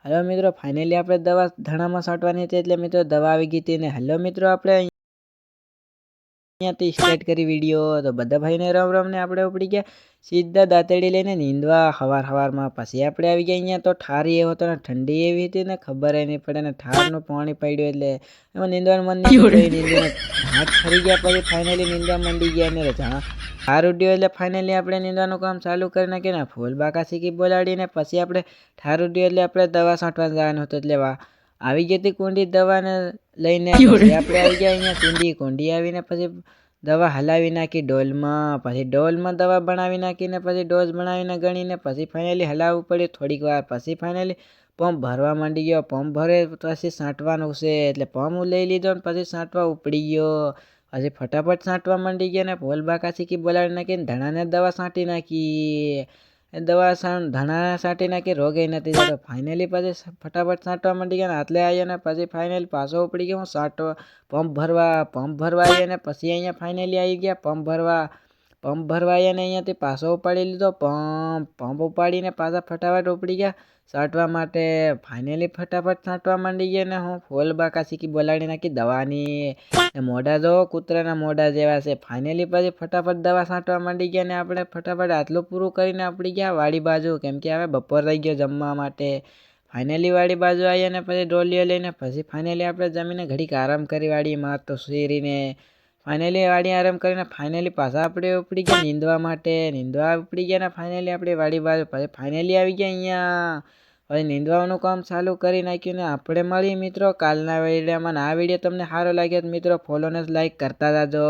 Hello मित्रों, finally આપણે દવા ધણામાં છાંટવાની હતી એટલે મિત્રો દવા આવી ગઈ હતી. ને હેલો મિત્રો, આપણે અહીંયાથી સ્ટાર્ટ કરી વિડીયો. તો બધા ભાઈને રામ રામ. ને આપણે ઉપડી ગયા સીધા દાંતેડી લઈને નીંદવા હવારમાં. પછી આપણે આવી ગયા અહીંયા. તો ઠારી એવો હતો ને ઠંડી એવી હતી ને ખબર નહીં પડે ને ઠારનું પાણી પડ્યું એટલે એમાં નીંદવાનું મન નહીં થતું. નીંદીને હાથ ફરી ગયા. પછી ફાઇનલી નીંદવા માંડી ગયા ને ઠાર ઉડ્યો એટલે ફાઇનલી આપણે નીંદવાનું કામ ચાલુ કરી નાખ્યું ને ફૂલ બાકા શીખી બોલાડીને પછી આપણે ઠાર ઉડ્યો એટલે આપણે દવા છાંટવા જવાનું હતું. એટલે આવી ગઈ હતી કુંડી દવાને લઈને આપણે આવી ગયા અહીંયા કુંડી આવીને પછી દવા હલાવી નાખી ડોલમાં. પછી ડોલમાં દવા બનાવી નાખીને પછી ડોઝ બનાવીને ગણીને પછી ફાઇનલી હલાવવું પડ્યું થોડીક વાર. પછી ફાઇનલી પંપ ભરવા માંડી ગયો. પંપ ભરે પછી છાંટવાનું છે એટલે પંપ લઈ લીધો ને પછી છાંટવા ઉપડી ગયો. પછી ફટાફટ છાંટવા માંડી ગયા ને ફૂલ બાકા શીખી બોલાવી નાખીને ધણાને દવા છાંટી નાખી. ધણા છાંટી નાખી રોગે નથી જતો. ફાઇનલી પછી ફટાફટ છાંટવા માંડી ગયા ને હાથલે આવ્યા ને પછી ફાઇનલી પાછો ઉપડી ગયો હું છાંટવા પંપ ભરવા આવ્યા ને પછી અહીંયા ફાઇનલી આવી ગયા પંપ ભરવા આવ્યા ને અહીંયાથી પાછો ઉપાડી લીધો પંપ ઉપાડીને પાછા ફટાફટ ઉપડી ગયા છાંટવા માટે. ફાઇનલી ફટાફટ છાંટવા માંડી ગયા ને હું ફૂલ બાકા શીખી બોલાડી નાખી દવાની. મોઢા જો કૂતરાના મોઢા જેવા છે. ફાઇનલી પછી ફટાફટ દવા છાંટવા માંડી ગયા ને આપણે ફટાફટ આટલું પૂરું કરીને આપણી ગયા વાડી બાજુ, કેમ કે હવે બપોર રહી ગયો જમવા માટે. ફાઇનલી વાડી બાજુ આવ્યા ને પછી ડોલીઓ લઈને પછી ફાઇનલી આપણે જમીને ઘડીક આરામ કરી વાડીમાં તો શેરીને ફાઇનલી વાડી આરામ કરીને ફાઇનલી પાછા આપણે ઉપડી ગયા નીંદવા ઉપડી ગયા ને ફાઇનલી આપણે વાડી બાજુ પછી ફાઇનલી આવી ગયા અહીંયા. હવે નીંદવાનું કામ ચાલુ કરી નાખ્યું ને આપણે મળીએ મિત્રો કાલના વિડીયોમાં. આ વિડીયો તમને સારો લાગ્યો તો મિત્રો ફોલોને લાઈક કરતા જાજો.